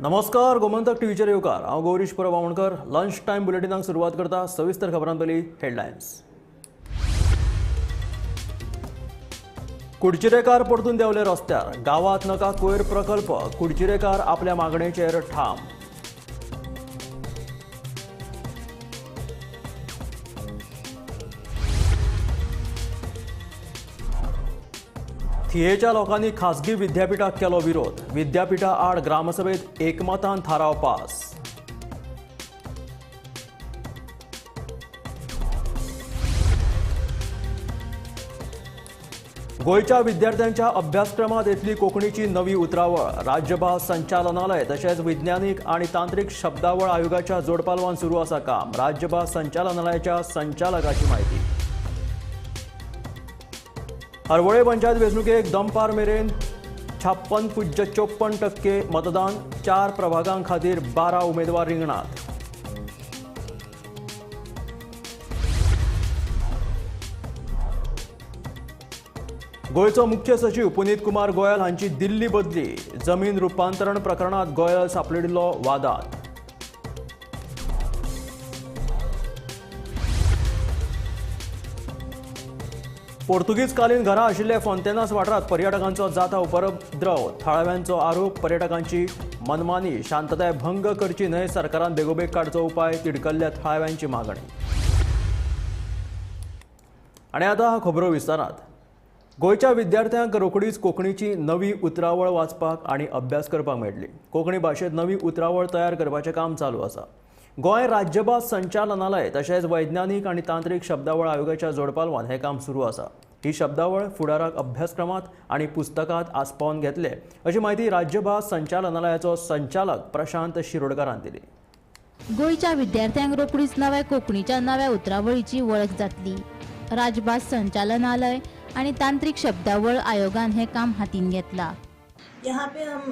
नमस्कार, गोमंतक टीव्हीचेर येवकार। हांव गौरीश परबावणकर। लंच टाइम बुलेटिनाक सुरवात करता। सविस्तर खबरांतली हेडलायन्स। कुडचिरेकार परतून देंवले रस्त्यार। गावात नका कोयर प्रकल्प। कुडचिरेकार आपल्या मागणेचेर ठाम। थियेच्या लोकांनी खासगी विद्यापीठाक केलो विरोध। विद्यापीठा आड ग्रामसभेत एकमतान थाराव पास। गोयच्या विद्यार्थ्यांच्या अभ्यासक्रमात येतली कोंकणीची नवी उतरावळ। राज्यभास संचालनालय तशेंच वैज्ञानिक आणि तांत्रिक शब्दावळ आयोगाच्या जोडपालवान सुरू आसा काम। राज्यभास संचालनालयाच्या संचालकाची माहिती। हरवळे पंचायत वेंचणुकेक दनपार मेरेन 56.54% मतदान। 4 प्रभागां खातीर 12 उमेदवार रिंगणात। गोयचो मुख्य सचिव पुनीत कुमार गोयल हांची दिल्ली बदली। जमीन रुपांतरण प्रकरणात गोयल सांपडिल्लो वादात। पोर्तुगीज कालीन घरां आशिल्ले फोंतेनास वाठारांत पर्यटकांचो जाता उपद्रव। थळाव्यांचो आरोप। पर्यटकांची मनमानी शांतताय भंग करची न्हय, सरकारान बेगोबेग काडचो उपाय। तिडकल्ल्या थळाव्यांची मागणी। आनी आतां खबरो विस्तारांत। गोयच्या विद्यार्थ्यांक रोखडीच कोंकणीची नवी उतरावळ वाचपाक आनी अभ्यास करपाक मेळटली। कोंकणी भाशेंत नवी उतरावळ तयार करपाचें काम चालू आसा। गोंय राज्यभास संचालनालय तशेंच वैज्ञानिक आनी तांत्रिक शब्दावळ आयोगाच्या जोडपालवान हें काम सुरू आसा। ही शब्दावळ फुडाराक अभ्यासक्रमांत आनी पुस्तकांत आस्पावन घेतले, अशी माहिती राज्यभास संचालनालयाचो संचालक प्रशांत शिरोडकारान दिली। गोयच्या विद्यार्थ्यांक रोखडीच नव्या कोंकणीच्या नव्या उतरावळीची वळख जातली। राज्यभास संचालनालय आणि तांत्रिक शब्दावळ आयोगान हे काम हातीन घेतला। यहाँ पे हम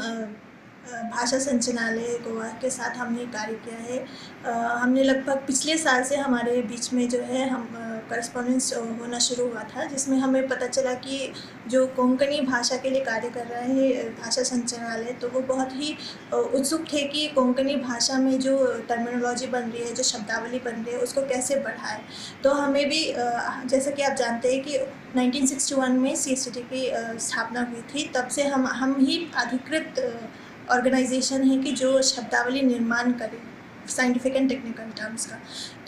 भाषा संचालनालय गोवा के साथ हमने कार्य किया है। हमने लगभग पिछले साल से हमारे बीच में जो है हम करस्पॉन्डेंस होना शुरू हुआ था, जिसमें हमें पता चला कि जो कोंकणी भाषा के लिए कार्य कर रहा है भाषा संचालनालय, तो वो बहुत ही उत्सुक थे कि कोंकणी भाषा में जो टर्मिनोलॉजी बन रही है, जो शब्दावली बन रही है, उसको कैसे बढ़ाए। तो हमें भी जैसा कि आप जानते हैं कि 1961 में CSTT की स्थापना हुई थी। तब से हम ही अधिकृत ऑर्गेनाइजेशन है कि जो शब्दावली निर्माण करे साइंटिफिक एंड टेक्निकल टर्म्स का।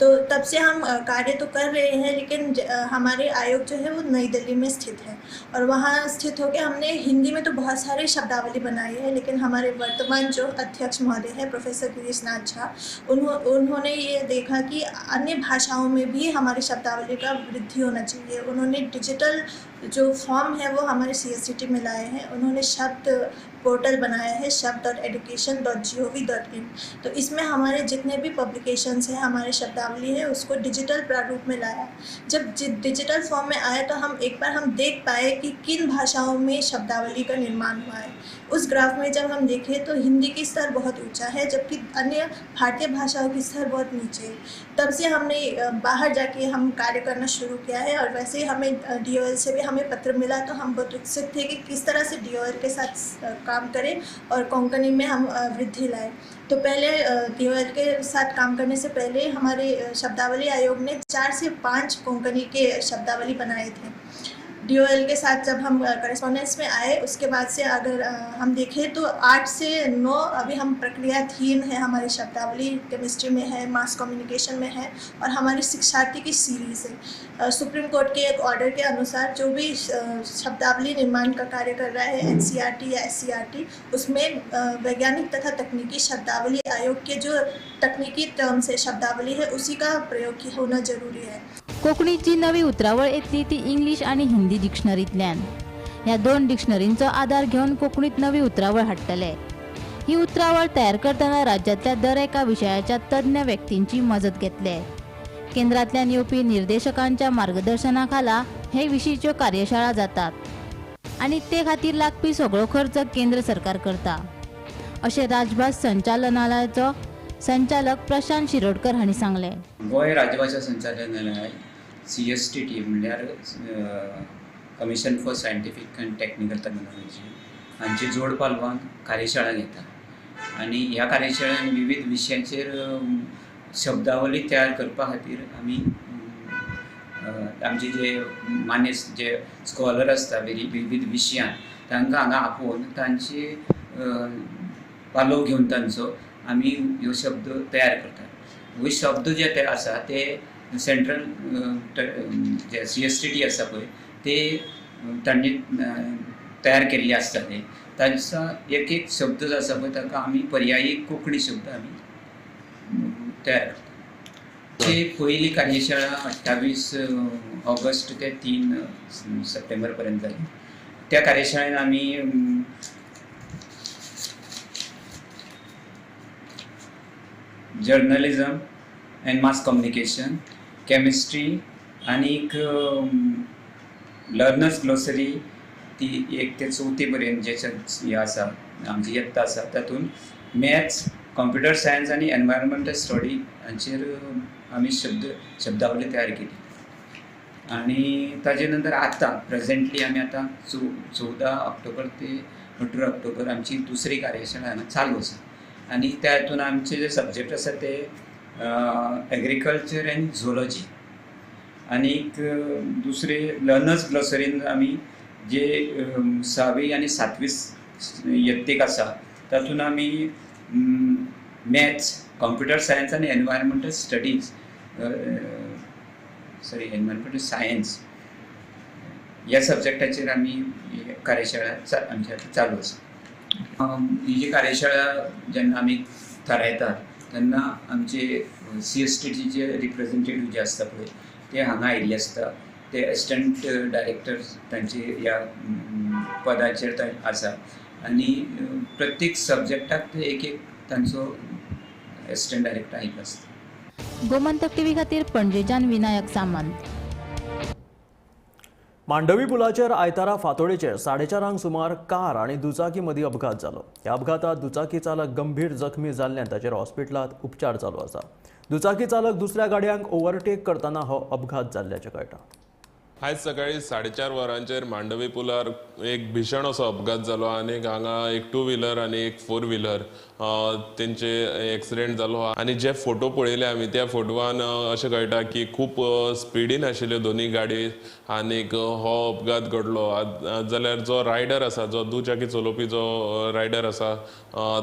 तो तब से हम कार्य तो कर रहे हैं, लेकिन हमारे आयोग जो है वो नई दिल्ली में स्थित है और वहाँ स्थित होकर हमने हिंदी में तो बहुत सारे शब्दावली बनाई है, लेकिन हमारे वर्तमान जो अध्यक्ष महोदय हैं प्रोफेसर गिरीश नाथ झा, उन्होंने ये देखा कि अन्य भाषाओं में भी हमारी शब्दावली का वृद्धि होना चाहिए। उन्होंने डिजिटल जो फॉर्म है वो हमारे CSTT में लाए हैं। उन्होंने शब्द पोर्टल बनाया है शब्द.education.gov.in। तो इसमें हमारे जितने भी पब्लिकेशंस हैं, हमारे शब्दावली है, उसको डिजिटल प्रारूप में लाया। जब डिजिटल फॉर्म में आया तो हम एक बार हम देख पाए कि किन भाषाओं में शब्दावली का निर्माण हुआ है। उस ग्राफ में जब हम देखें तो हिंदी की स्तर बहुत ऊंचा है, जबकि अन्य भारतीय भाषाओं की स्तर बहुत नीचे है। तब से हमने बाहर जाके हम कार्य करना शुरू किया है और वैसे ही हमें DOL से भी हमें पत्र मिला, तो हम बहुत उत्सुक थे कि किस तरह से DOL के साथ काम करें और कोंकणी में हम वृद्धि लाएं। तो पहले DOL के साथ काम करने से पहले हमारे शब्दावली आयोग ने 4 से 5 कोंकणी के शब्दावली बनाए थे। DOL के साथ जब हम करस्पॉन्डेंस में आए, उसके बाद से अगर हम देखें तो 8 से 9 अभी हम प्रक्रियाधीन है। हमारी शब्दावली केमिस्ट्री में है, मास कम्युनिकेशन में है और हमारी शिक्षार्थी की सीरीज़ है। सुप्रीम कोर्ट के एक ऑर्डर के अनुसार जो भी शब्दावली निर्माण का कार्य कर रहा है NCERT या SCERT, उसमें वैज्ञानिक तथा तकनीकी शब्दावली आयोग के जो तकनीकी टर्म्स है शब्दावली है, उसी का प्रयोग होना जरूरी है। कोंकणीची नवी उतरावळ येतली ती इंग्लिश आणि हिंदी डिक्शनरींतल्यान। ह्या 2 डिक्शनरींचो आधार घेऊन कोंकणीत नवी उतरावळ हाडटले। ही उतरावळ तयार करतना राज्यातल्या दर एका विशयाच्या तज्ञ व्यक्तींची मजत घेतले। केंद्रांतल्यान येवपी निर्देशकांच्या मार्गदर्शनाखाला हे विशींच्यो कार्यशाळा जातात आणि ते खातीर लागपी सगळो खर्च केंद्र सरकार करता, अशें राज्यभास संचालनालयाचो संचालक प्रशांत शिरोडकर हांणी सांगले। गोंय राज्यभाषा संचालनालय CSTT म्हणल्यार commission for scientific end technical terminology हांची जोड पालवान कार्यशाळा घेता आनी ह्या कार्यशाळेन विविध विशयांचेर शब्दावली तयार करपा खातीर आमी आमचे जे मान्य जे स्कॉलर आसता विविध विशयान तांकां हांगा आपोवन तांचे पालव घेवन तांचो आमी ह्यो शब्द तयार करतात. हे शब्द जे ते आसा ते सेंट्रल जे CSTT आसा पळय ते तांणी तयार केल्ले आसता ते तांचा एक एक शब्द जो आसा पळय ताका आमी पर्यायी कोंकणी शब्द आमी तयार करतात. ची पयली कार्यशाळा 28 ऑगस्ट ते 3 सप्टेंबर पर्यंत जाली. त्या कार्यशाळेन आमी journalism and mass communication, chemistry आनीक लर्नर्स ग्लोसरी ती 1 ते 4 पर्यंत जे हे आसा आमची यत्ता आसा तातूंत मॅथ्स, कंप्युटर सायन्स आनी एनवायरमेंटल स्टडी हांचेर आमी शब्दावली तयार केली. आनी ताजे नंतर आतां प्रेजेंटली आमी आतां 14 ऑक्टोबर ते 18 ऑक्टोबर आमची दुसरी कार्यशाळा हांगा चालू आसा. आनी त्या हातून आमचे जे सब्जेक्ट आसा ते एग्रीकल्चर एंड झुलॉजी आनीक दुसरे लर्नर्स ग्लोसरीन आमी जे 6वी आनी 7वी यत्तेक आसा तातून आमी मॅथ्स, कंप्युटर सायन्स आनी एनवायरमेंटल स्टडीज एनवायरमेंटल सायन्स ह्या सब्जेक्टाचेर आमी कार्यशाळा आमच्या चालू आसा. ही जी कार्यशाळा जेन्ना आमी थारायतात तेन्ना आमचे CSTTचे रिप्रेझेंटेटिव्ह जे आसता पळय ते हांगा आयिल्ले आसता. ते असिस्टंट डायरेक्टर तांचे ह्या पदाचेर आसा आनी प्रत्येक सब्जेक्टाक ते एक तांचो असिस्टंट डायरेक्टर आयिल्लो आसता. गोमंतक टीव्ही खातीर पणजेच्यान विनायक सामंत. मांडवी पुलाचेर आयतारा फांतोडेचेर 4:30 सुमार कार आनी दुचाकी मदीं अपघात जालो. ह्या अपघातात दुचाकी चालक गंभीर जखमी जाल्ल्यान ताचेर हॉस्पिटलांत उपचार चालू आसा. दुचाकी चालक दुसऱ्या गाडयांक ओव्हरटेक करतना हो अपघात जाल्ल्याचें कळटा. आयज सकाळी 4:30 वरांचेर मांडवी पुलार एक भीषण असो अपघात जालो आनी हांगा एक 2 व्हिलर आनी एक 4 व्हिलर तेंचे एक्सिडेंट जालो. आनी जे फोटो पळयले आमी त्या फोटोवान अशें कळटा की खूब स्पिडीन आशिल्ल्यो दोनी गाडी आनीक हो अपघात घडलो. जाल्यार जो रायडर आसा, जो दुचाकी चलोवपी जो रायडर आसा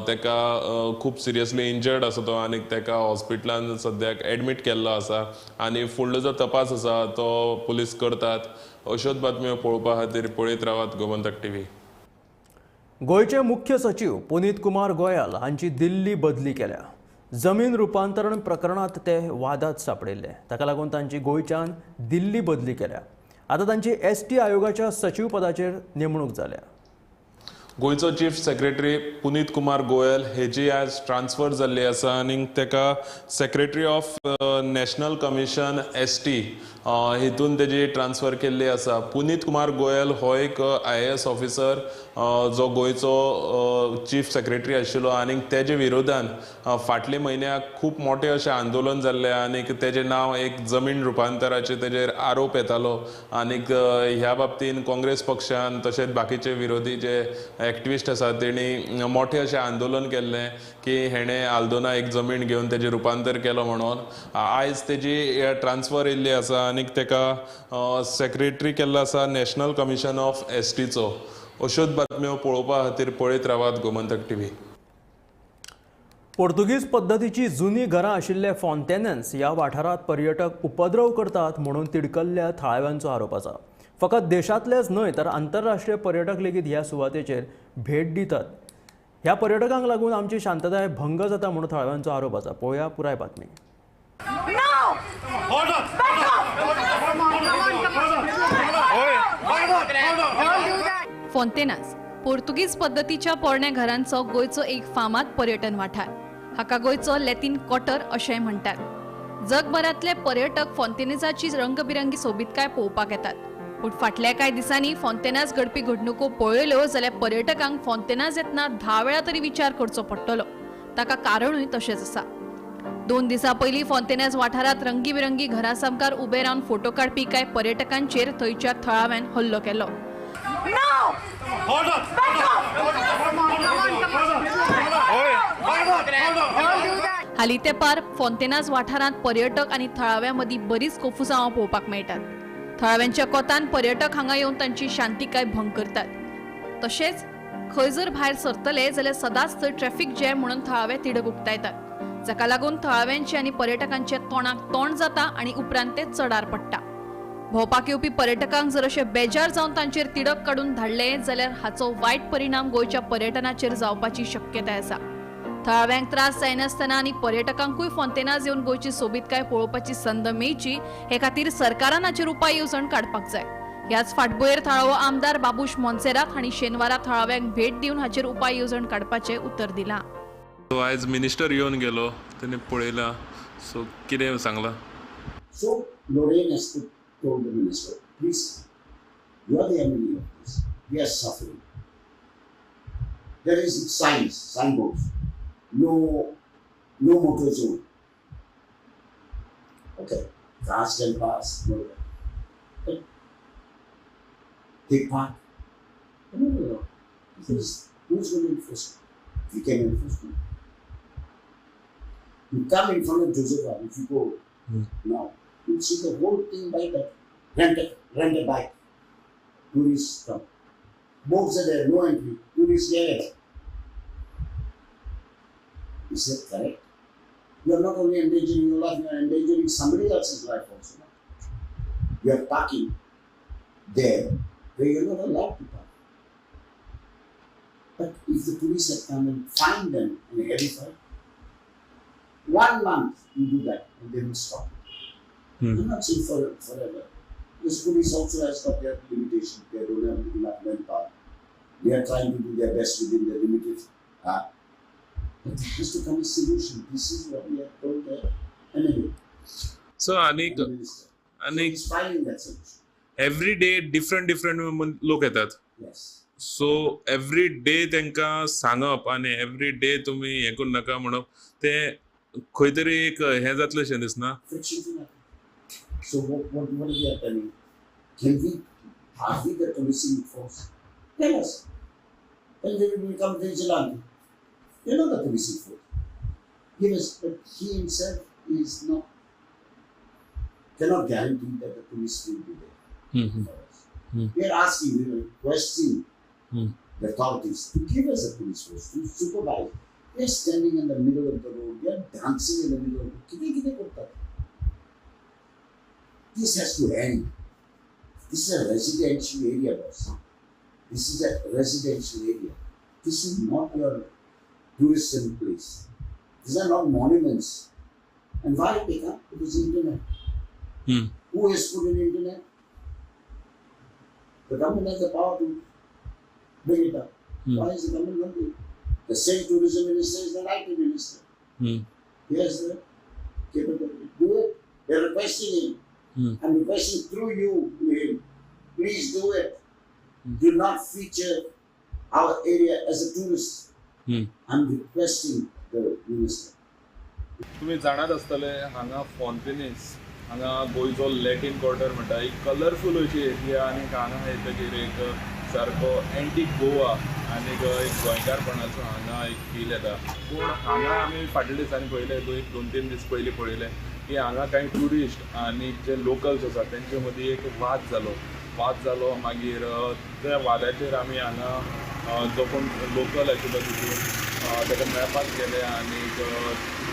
तेका खूब सिरियसली इंजर्ड आसा तो आनीक तेका हॉस्पिटलान सद्याक एडमीट केल्लो आसा आनी फुडलो जो तपास आसा तो पुलीस करतात. अश्योच बातम्यो पळोवपा खातीर पळयत रावात गोमंतक टीव्ही. गोयचे मुख्य सचिव पुनीत कुमार गोयल हांची दिल्ली बदली केल्या. जमीन रुपांतरण प्रकरणात ते वादात सापडिल्ले, ताका लागून तांची गोंयच्यान दिल्ली बदली केल्या. आतां तांची ST आयोगाच्या सचिव पदाचेर नेमणूक जाल्या. गोयचो चीफ सेक्रेटरी पुनीत कुमार गोयल हेची आज ट्रान्सफर जाल्ली आसा आनी तेका secretary of national commission ST हितून तेजी ट्रान्सफर केल्ली आसा. पुनीत कुमार गोयल हो एक IAS ऑफिसर जो गोयचो चीफ सेक्रेटरी आशिल्लो आनी तेजे विरोधान फाटले म्हयन्याक खूब मोठे अशें आंदोलन जाल्लें आनीक तेजें नांव एक जमीन रुपांतराचे तेजेर आरोप येतालो आनीक ह्या बाबतीन काँग्रेस पक्षान तशेंच बाकीचे विरोधी जे एक्टिविस्ट आसा तेणी मोठे अशें आंदोलन केल्लें की हेणें आल्दोना एक जमीन घेवन तेजें रुपांतर केलो म्हणून. आयज तेजी ट्रान्सफर येयल्ली आसा आनीक तेका सेक्रेटरी केल्लो आसा नॅशनल कमिशन ऑफ STचो. अश्योच बातम्यो पळोवपा खातीर पळयत रावात गोमंतक टीव्ही. पोर्तुगीज पद्धतीची जुनी घरां आशिल्ले फॉन्तेनन्स ह्या वाठारांत पर्यटक उपद्रव करतात म्हणून तिडकल्ल्या थळाव्यांचो आरोप आसा. फकत देशांतलेच न्हय तर आंतरराष्ट्रीय पर्यटक लेगीत ह्या सुवातेचेर भेट दितात. ह्या पर्यटकांक लागून आमची शांतताय भंग जाता म्हणून थळाव्यांचो आरोप आसा. पळोवया पुराय बातमी. फॉन्तेनास पोर्तुगीज पद्धतीच्या पोरण्या घरांचो गोयचो एक फामाद पर्यटन वाठार. हाका गोयचो लॅतीन क्वार्टर अशेंय म्हणटात. जगभरातले पर्यटक फॉन्तेनासाची रंगबिरंगी सोबीतकाय पळोवपाक येतात. पूण फाटल्या कांय दिसांनी फॉन्तेनास घडपी घडणुको पळयल्यो जाल्यार पर्यटकांक फॉन्तेनास येतना 10 वेळा तरी विचार करचो पडटलो. ताका कारणूय तशेंच आसा. 2 दिसां पयलीं फॉन्तेनास वाठारांत रंगीबिरंगी घरां सामकार उबे रावन फोटो काडपी कांय पर्यटकांचेर थंयच्या थळाव्यान हल्लो केलो. No! Hold on! Back up! हाली तेंपार फोंतेनाज वाठारांत पर्यटक आनी थळाव्यां मदीं बरीच कोफुसांवां पळोवपाक मेळटात. थळाव्यांच्या कोंतान पर्यटक हांगा येवन तांची शांतिकाय भंग करतात. तशेंच खंय जर भायर सरतले जाल्यार सदांच थंय ट्रॅफिक जॅम म्हणून थळावे तिडक उक्तायतात, जाका लागून थळाव्यांचे आनी पर्यटकांचे तोंडाक तोंड जाता आनी उपरांत ते चडार पडटा. भोंवपाक येवपी पर्यटकांक जर अशें बेजार जावन तांचेर तिडक काडून धाडले जाल्यार हाचो वायट परिणाम गोंयच्या पर्यटनाचेर जावपाची शक्यताय आसा. थळाव्यांक त्रास जायनासतना आनी पर्यटकांकूय फोंतेनाज येवन गोंयची सोबीतकाय पळोवपाची संद मेळची हे खातीर सरकारान हाचेर उपाय येवजण काडपाक जाय. ह्याच फाटभुंयेर थळावो आमदार बाबूश मोन्सेरात हांणी शेनवारा थळाव्यांक भेट दिवन हाचेर उपाय येवजण काडपाचें उतर दिलां. सो आयज मिनिस्टर येवन गेलो, ताणें पळयलां. सो कितें सांगलां? So Lorraine has told the minister, please, you are the enemy of this. We are suffering. There is signboards, no motor zone. Okay, cars can pass, no. But they park. No. Because who's going to enforce it? We can enforce it. You come in front of Joseph, if you go now, you see the whole thing by that. Rent a bike. Tourists come. Boats are there, no entry. Tourists get it. Is that correct? You are not only endangering your life, you are endangering somebody else's life also. You are parking there where you are not allowed to park. But if the police had come and fined them in a heavy fine, 1 month you do that and they will stop. I'm not saying forever. This police also has got their limitations. They don't have enough manpower. They are trying to do their best within their limited. But there has to come a solution. This is what we have told their enemy. So आनीक the minister. So आनीक he's finding that solution. Every day different लोक येतात. Yes. So every day तांकां सांगप आनी every day तुमी हें करूं नाका म्हणप तें खंय तरी एक हें जातलें अशें दिसना. Friction to nothing. So what are we telling? Are we the policing force? Tell us. Then we will become vigilante. You're not the policing force. Give us, but he himself is not, cannot guarantee that the police will be there for us. We are asking, we are requesting the authorities to give us a police force, to supervise. We are standing in the middle of the road, we are dancing in the middle of the road. Kite korta. This has to end. This is a residential area, boss. This is a residential area. This is not your tourism place. These are not monuments. And why they come? Because internet. Who has put in internet? The government has the power to bring it up. Why is the government not doing it? The same tourism minister is the IT minister. He has the capability to do it. They are requesting him. I'm requesting through you to him. Please do it. Do not feature our area as a tourist. I'm requesting the minister. तुम्ही जाणात आसतले हांगा फोंतेनीस हांगा गोंयचो Latin quarter म्हणटा एक colourful अशी area आनी हांगा येतकीर एक सारको एंटीक गोवा आनी एक गोंयकारपणाचो हांगा एक फील येता. पूण हांगा आमी फाटल्या दिसांनी पळयलें, 2-3 दीस पयलीं पळयलें की हांगा कांय ट्युरिस्ट आनी जे लोकल्स आसा तेंचे मदीं एक वाद जालो. मागीर त्या वादाचेर आमी हांगा जो कोण लोकल आशिल्लो तितून ताका मेळपाक गेले आनी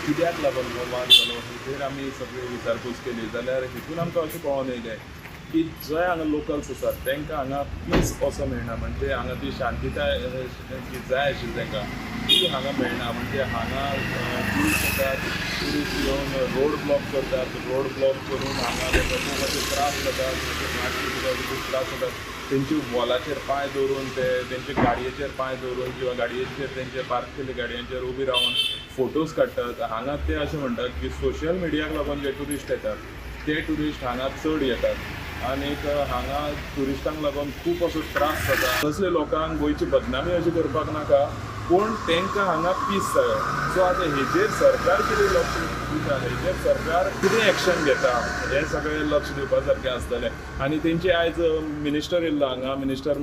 कित्याक लागून हो वाद जालो हेचेर आमी सगळी विचारपूस केली जाल्यार हितून आमकां अशें कळोन येयलें की जे हांगा लोकल्स आसात तांकां हांगा पीस असो मेळना. म्हणजे हांगा ती शांतीताय जी जाय आशिल्ली तांकां ती हांगा मेळना. म्हणजे हांगा ट्युरिस्ट येतात, ट्युरिस्ट येवन रोड ब्लॉक करतात, रोड ब्लॉक करून हांगा तांकां खूब अशे त्रास जातात, खूब त्रास जातात. तेंची वॉलाचेर पांय दवरून तेंचे गाडयेचेर पांय दवरून किंवा गाडयेचेर तेंचे पार्क केल्ले गाडयांचेर उबी रावन फोटोज काडटात. हांगा ते अशें म्हणटात की सोशल मिडियाक लागून जे ट्युरिस्ट येतात ते ट्युरिस्ट हांगा चड येतात आनीक हांगा ट्युरिस्टांक लागून खूब असो त्रास जाता. तसले लोकांक गोंयची बदनामी अशी करपाक नाका, पूण तांकां हांगा पीस जाय. सो आतां हेजेर सरकार कितें दिता हेजेर सरकार कितें एक्शन घेता हें सगळें लक्ष दिवपा सारकें आसतलें. आनी तेंची आयज मिनिस्टर येयल्लो हांगा, मिनिस्टर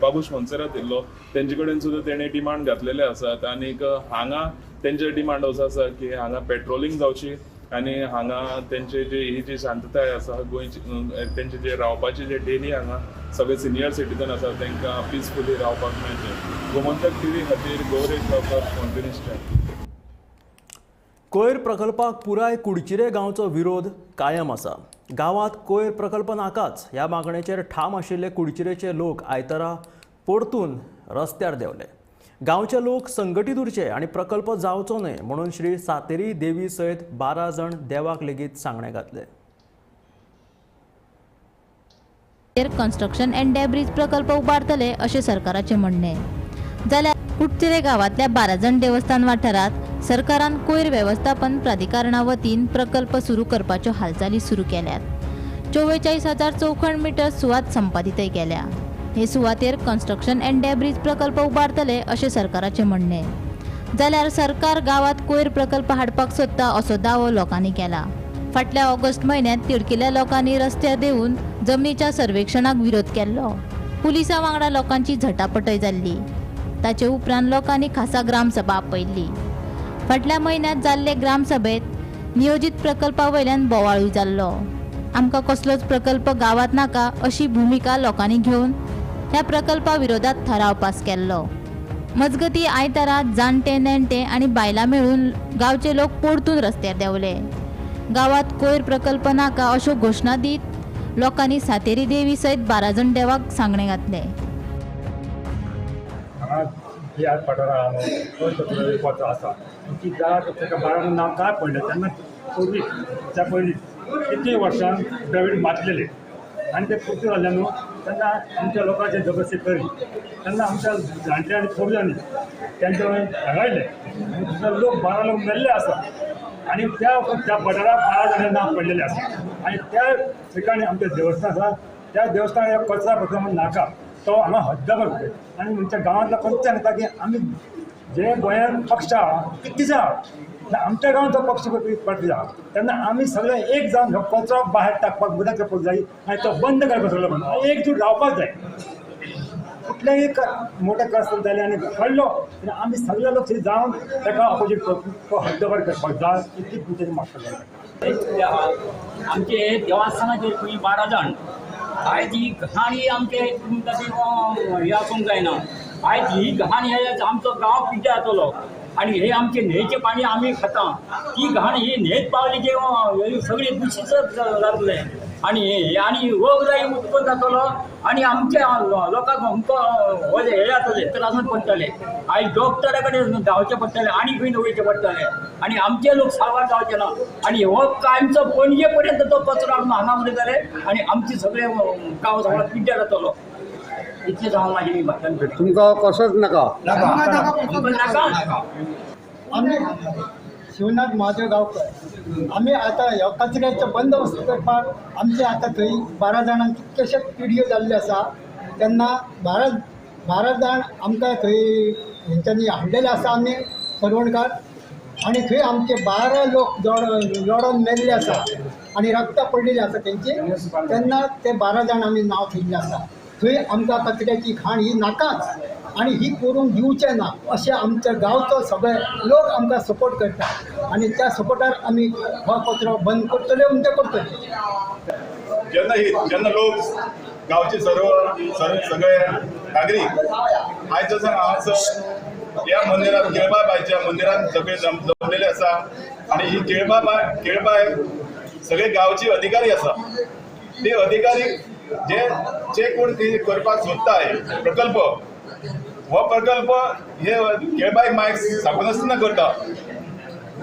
बाबूश मोन्सेरात येयल्लो, तेंचे कडेन सुद्दां तेणें डिमांड घातलेले आसात. आनीक हांगा तेंचे डिमांड असो आसा की हांगा पेट्रोलिंग जावची आनी हांगा तेंचे ही जी शांतताय आसा गोंयची, तेंचे जे रावपाचे जे डेली हांगा सगळे सिनियर सिटीजन आसा तांकां पिसफुली रावपाक मेळचें. गोमंतक टीव्ही खातीर गौरेश गांवकर, फोंटेनिस्टान. कोयर प्रकल्पाक पुराय कुडचिरे गांवचो विरोध कायम आसा. गांवांत कोयर प्रकल्प नाकाच ह्या मागणेचेर ठाम आशिल्ले कुडचिरेचे लोक आयतारा परतून रस्त्यार देवले. गांवचे लोक संघटीत उरचे आनी प्रकल्प जावचो न्हय म्हणून श्री सातेरी देवी सयत 12 जाण देवाक लेगीत सांगणे घातले. कन्स्ट्रक्शन एंड डेब्रीज प्रकल्प उबारतले अशें सरकाराचे म्हणणे. जाल्यार कुडचिरे गांवांतल्या 12 जाण देवस्थान वाठारांत सरकारान कोयर वेवस्थापन प्राधिकरणा वतीन प्रकल्प सुरू करपाच्यो हालचाली सुरू केल्यात. 44,000 चौखण मीटर सुवात संपादितय केल्या. हे सुवातेर कन्स्ट्रक्शन एंड डेब्रीज प्रकल्प उबारतले अशें सरकाराचे म्हणणे. जाल्यार सरकार गांवांत कोयर प्रकल्प हाडपाक सोदता असो दावो लोकांनी केला. फाटल्या ऑगस्ट म्हयन्यांत तिडकिल्या लोकांनी रस्त्यार देऊन जमनीच्या सर्वेक्षणाक विरोध केल्लो. पुलिसां वांगडा लोकांची झटापटय जाल्ली. ताचे उपरांत लोकांनी खासा ग्रामसभा आपयल्ली. फाटल्या म्हयन्यांत जाल्ले ग्रामसभेत नियोजीत प्रकल्पा वयल्यान बोवाळूय जाल्लो. आमकां कसलोच प्रकल्प गांवांत नाका अशी भुमिका लोकांनी घेवन ह्या प्रकल्पा विरोधात ठराव पास केल्लो. मजगती आयतारा जाणटे नेणटे आनी बायलां मेळून गांवचे लोक परतून रस्त्यार देवले. गांवांत कोयर प्रकल्प नाका अश्यो घोशणा दीत लोकांनी सातेरी देवी सयत 12 जाण देवाक सांगणे घातले. ह्या वाठारांत आसा ती ताका 12 नांव काय पडलें तेन्ना पयलीं त्या पयलीं कितले वर्सां द्रवीड मातलेले आनी ते पुर्तू जाल्ले न्हू तेन्ना आमच्या लोकांचे जबरदस्ती करी तेन्ना आमच्या जाणटे आनी थोरल्यांनी तेंचे हागायले आनी तुका लोक 12 लोक मेल्ले आसा आनी त्या वाठाराक 12 जाणांचे नांव पडलेले आसा. आनी त्या ठिकाणी आमचें देवस्थान आसा त्या देवस्थानाक कचरा प्रकल्प नाका तो हांगा हद्दभर आनी आमच्या गांवांतल्या पंच सांगता की आमी जे गोंयांत पक्ष आहा कितलींच आहा आमच्या गांवांत तो पक्ष पार्टी आहा तेन्ना आमी सगळे एक जावन हो कचरो भायर टाकपाक उदक करपाक जाय आनी तो बंद करपाक सगळो म्हणून एकजूट रावपाक जाय. कुठलेंय मोठे कश्ट जाले आनी कळ्ळो आमी सगळे लोक जावन ताका ऑपोजीट तो हद्दभर करपाक जाय इतली तुमचे म्हाका आमचे देवस्थानाचेर खंय 12 जाण आयज ही कहाणी आमचे तुमकां ती हे आसूंक जायना. आयज ही कहाणी आमचो गांव पिड्ड्यार जातलो आनी हे आमचे न्हंयचें पाणी आमी खाता ती कहाणी ही न्हंयत पावली की सगळी दुशीत जातले आनी रोगराई उत्पन्न जातलो आनी आमच्या लोकांक आमकां हे जातले त्रास पडटले. आयज डॉक्टरा कडेन धांवचें पडटलें आनी खंय वयचें पडटलें आनी आमचे लोक सारवार जावचे ना आनी हो कायमचो पणजे पर्यंत तो कचरो हांगा उडयतले आनी आमचे सगळे गांव सगळो पिड्ड्यार जातलो. इतलें जावन म्हाजी भाशण तुमकां कसोच नाका नाका. आमी शिवनाथ महादेव गांवकर आमी आतां ह्या कचऱ्याचो बंदोबस्त करपाक आमचे आतां थंय 12 जाणांक कितलेशेच पिडयो जाल्ल्यो आसा तेन्ना 12 जाण आमकां थंय हेंच्यांनी हाडलेले आसा आमी सरवणकार आनी थंय आमचे 12 लोक लढोन मेल्ले आसा आनी रक्तां पडलेली आसा तेंची तेन्ना ते 12 जाण आमी नांव दिल्लें आसा. थंय आमकां कचऱ्याची घाण ही नाकाच आनी ही करून दिवचें ना अशें आमच्या गांवचो सगळे लोक आमकां सपोर्ट करता आनी त्या सपोर्टार आमी हो कचरो बंद करतले उंचे करतले. जेन्ना लोक गांवचे सगळे नागरीक आयज जसो हांव ह्या मंदिरांत केळबा बायच्या मंदिरांत सगळे जमलेले आसा आनी ही केळबा सगळे गांवचे अधिकारी आसा. ते अधिकारी जे कोण करपाक सोदताय प्रकल्प हो प्रकल्प हे केळबाई मायक सांगून नासतना करता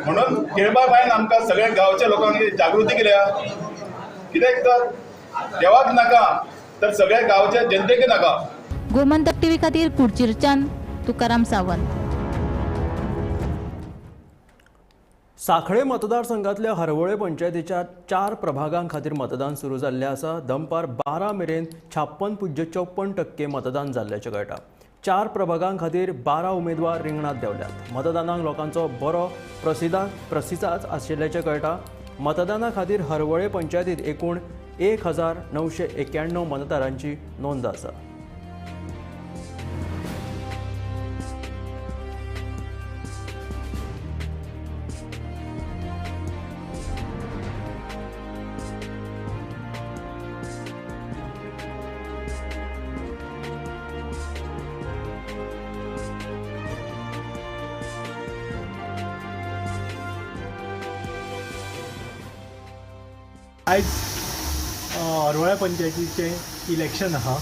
म्हणून केळबा बायन आमकां सगळ्या गांवच्या लोकांक जागृती केल्या. कित्याक तर देवाक नाका तर सगळ्या गांवच्या जनतेक नाका. गोमंतक टीव्ही खातीर कुडचिरच्यान तुकाराम सावंत. सांखळे मतदारसंघातल्या हरवळे पंचायतीच्या 4 प्रभागां खातीर मतदान सुरू जाल्लें आसा. दनपार 12 मेरेन 56.54% मतदान जाल्ल्याचें कळटा. 4 प्रभागां खातीर 12 उमेदवार रिंगणात देंवल्यात. मतदानाक लोकांचो बरो प्रतिसाद आशिल्ल्याचें कळटा. मतदाना खातीर हरवळे पंचायतीत एकूण 1991 मतदारांची नोंद आसा. आयज हरवळ्या पंचायतीचें इलेक्शन आहा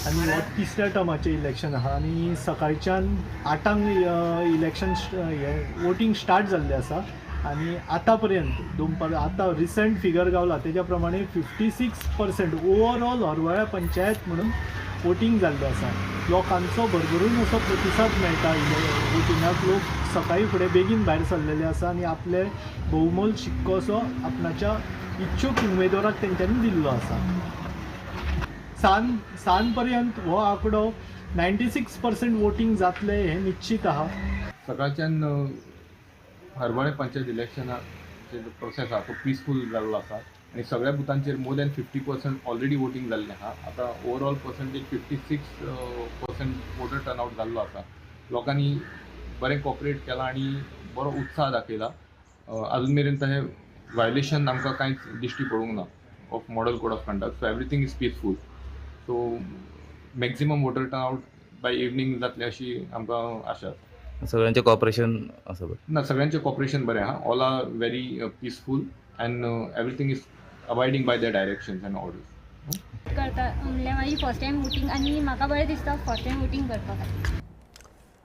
आनी हो 3ऱ्या टर्माचें इलेक्शन आहा आनी सकाळच्यान 8 इलेक्शन वोटींग स्टार्ट जाल्लें आसा आनी आतां पर्यंत आतां रिसंट फिगर गावला तेज्या प्रमाणे 56% ओवरऑल हरवळ्या पंचायत म्हणून वोटींग जाल्लें आसा. लोकांचो भरभरून असो प्रतिसाद मेळटा वोटिंगाक. लोक सकाळी फुडें बेगीन भायर सरलेले आसा आनी आपले भोवमोल शिक्को असो आपणाच्या इच्छुक उमेदवाराक तेंच्यांनी दिल्लो आसा. सांज पर्यंत हो आंकडो 96% वोटींग जातले हें निश्चित आहा. सकाळच्यान हरवळे पंचायत इलेक्शनाचे प्रोसेस आहा तो पिसफूल जाल्लो आसा आनी सगळ्या बुथांचेर मोर दॅन 50% ऑलरेडी वोटींग जाल्लें आहा. आतां ओवरऑल पर्संटेज 56% वोटर टर्नआउट जाल्लो आसा. लोकांनी बरें कॉपरेट केलां आनी बरो उत्साह दाखयला. अजून मेरेन तशें वायलेशन आमकां कांयच दिश्टी पडूंक ना of model code of conduct. So everything is peaceful. So maximum voter turnout by evening जातलें अशी आमकां आशा. सगळ्यांचें कॉपरेशन आसा ना सगळ्यांचें कॉपरेशन बरें आहा. All are very peaceful and everything is abiding by the directions and orders. करता म्हणल्यार म्हाजी फर्स्ट टायम वोटींग आनी म्हाका बरें दिसता फर्स्ट टायम वोटींग करपाक.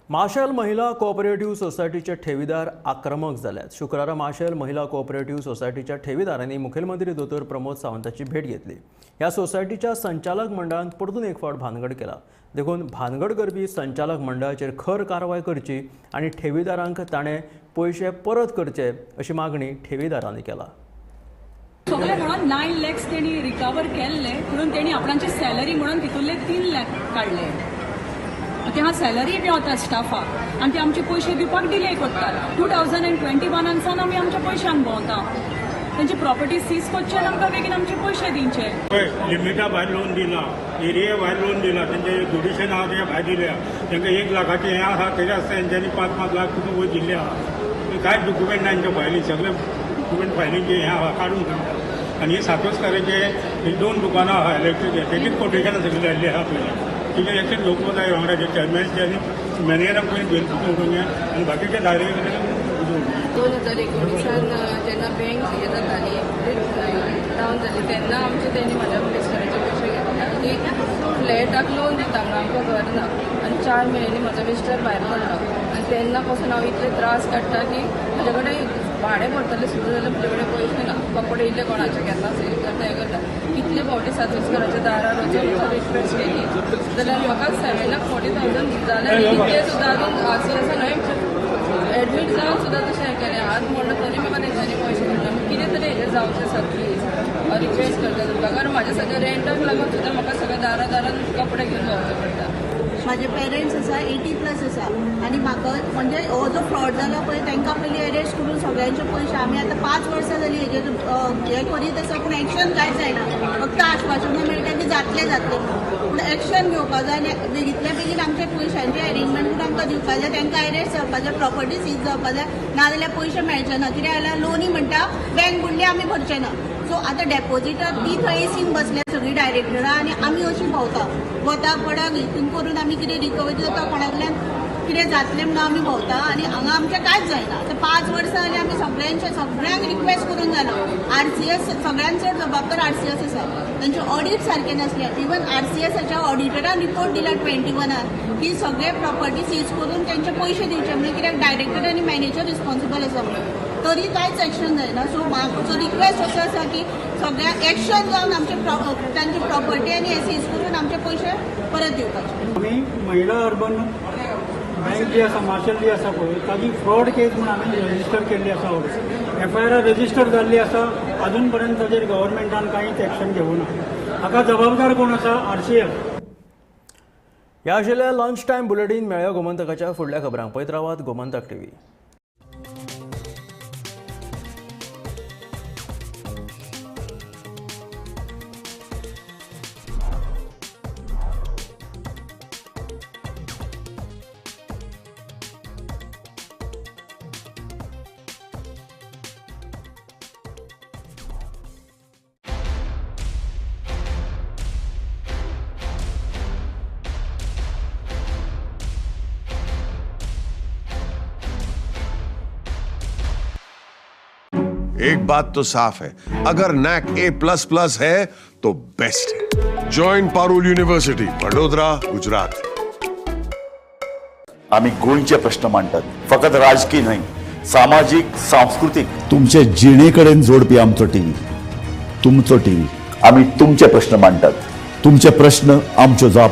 माशेल महिला कोऑपरेटिव्ह सोसायटीचे ठेवीदार आक्रमक जाल्यात. शुक्रारा माशेल महिला कोऑपरेटिव्ह सोसायटीच्या ठेवीदारांनी मुखेलमंत्री दोतोर प्रमोद सावंताची भेट घेतली. ह्या सोसायटीच्या संचालक मंडळान परतून एक फावट भानगड केला. देखून भानगड करपी संचालक मंडळाचेर खर कारवाय करची आनी ठेवीदारांक ताणें पयशे परत करचे अशी मागणी ठेवीदारांनी केला. सगळे म्हणून 9 lakhs तेणी रिकवर केल्ले म्हणून तेणी आपणाची सॅलरी म्हणून तितूंतले 3 lakh काडले. ते हा सॅलरी मेळटा स्टाफाक आनी ते आमचे पयशे दिवपाक डिले करतात. 2021 सावन आमी आमच्या पयशांक भोंवता. तेंची प्रॉपर्टी सीज करचे आनी आमकां बेगीन आमचे पयशे दिवचे. लिमिटा भायर लोन दिला, एरिया भायर लोन दिला, तेंचे जुडिशन आहा ते भायर दिल्या. तांकां 1 लाखाचें हें आहा तेजे आसता तेंच्यांनी 5-5 लाख तुका वयर दिल्ले आहा. कांयच डॉक्युमेंट ना तेंच्या फायलीन. सगळे डॉक्युमेंट फायलींचे हें आहा काडून करता. आनी हे सातोसकाराचे 2 दुकानां आहा इलेक्ट्रीक तेजीच कोटेशनां सगळी जाल्ली आहा पळय. तिचे एकटेच लोक जाय वांगडाचे चॅरमॅनचे आनी मॅनेजराक पयलीं भेट करूंया आनी बाकीचे डायरेक्टर 2019 जेन्ना बँक हे जाताली डावन जाली तेन्ना आमचे तेणी म्हाज्या मिस्टराचे पयशे घेतले आनी फ्लॅटाक लोन दिता म्हणून आमकां घर ना आनी 4 म्हयन्यांनी म्हाजो मिस्टर भायर पडलो आनी तेन्ना पासून हांव इतले त्रास काडटा की म्हाजे कडेन भाडें भरतलें सुद्दां जाल्यार म्हजे कडेन पयशे ना. कपडे इल्ले कोणाचे घेता सेव करता हें करता. कितले फावटी सर्विसकाराच्या दारार वचून रिक्वेस्ट केली जाल्यार म्हाका 7,40,000 जाल्यार ते सुद्दां अजून RCS एडमीट जावन सुद्दां तशें हें केलें. आज म्हणटा तरी म्हाका तेंच्यांनी पयशे दिले. कितें तरी हेजें जावचें आसा प्लीज रिक्वेस्ट करता तुमकां. कारण म्हाजें सगळें रेंटाक लागून सुद्दां म्हाका सगळ्या दारान कपडे घेवन जावचे पडटा. माझे पेरेंट्स आसा 80+ आसा आनी म्हाका म्हणजे हो जो फ्रॉड जाला पळय तांकां पयलीं अरेस्ट करून सगळ्यांचे पयशे आमी आतां 5 वर्सां जालीं हेजेर हें करीत आसा पूण एक्शन कांयच जायना. फक्त आश्वासनां मेळटा की जातलें पूण एक्शन घेवपाक जाय आनी बेगींतल्या बेगीन आमच्या पयशांचे अरेंजमेंट करून आमकां दिवपाक जाय. तांकां अरेस्ट जावपाक जाय, प्रॉपर्टी सीज जावपाक जाय, नाजाल्यार पयशे मेळचे ना. कित्याक जाल्यार लोनी म्हणटा बँक बुडली आमी भरचे ना. सो आतां डेपोजिटर ती थंय एसीन बसल्या सगळीं डायरेक्टरां आनी आमी अशीं भोंवता वता कोणाक हितून करून आमी कितें रिकवरी जाता कोणाकडल्यान कितें जातलें म्हणून आमी भोंवता आनी हांगा आमचें कांयच जायना. आतां 5 वर्सां जालीं आमी सगळ्यांक रिक्वेस्ट करून जालो. RCS सगळ्यान चड जबाबदार RCS आसा. तांचे ऑडिट सारके नासले. इवन RCSच्या ऑडिटरान रिपोर्ट दिला 21 की सगळे प्रॉपर्टी सीज करून तेंचे पयशे दिवचे म्हणून. कित्याक डायरेक्टर आनी मॅनेजर रिस्पॉन्सिबल आसा म्हणून. तरी कांयच एक्शन जायना. सो म्हाजो रिक्वेस्ट असो आसा की सगळ्यांक एक्शन जावन आमचे तांची प्रॉपर्टी आनी हे सीज करून आमचे पयशे परत दिवपाचे. आमी महिला अर्बन बँक जी आसा मार्शल जी आसा पळय ताजी फ्रॉड केस म्हणून आमी रजिस्टर केल्ली आसा. FIR रजिस्टर जाल्ली आसा. अजून पर्यंत ताजेर गव्हर्मेंटान कांयच एक्शन घेवना. हाका जबाबदार कोण आसा? RCS. ह्या आशिल्ल्या लंच टायम बुलेटीन मेळ्ळ्या गोमंतकाच्या फुडल्या खबरांक पळयत रावात गोमंतक टीव्ही. एक बात तो साफ है, अगर नैक A++ है तो बेस्ट है. Join Parul university, Vadodara, Gujarat. आम्ही गोंयचे प्रश्न मांडतात, फकत राजकीय नाही, सामाजिक, सांस्कृतिक. तुमचे जिणेकडेन जोडपी आमचो टीव्ही, तुमचो टीव्ही. आम्ही तुमचे प्रश्न मांडतात. तुमचे प्रश्न आमच्यो जबाब.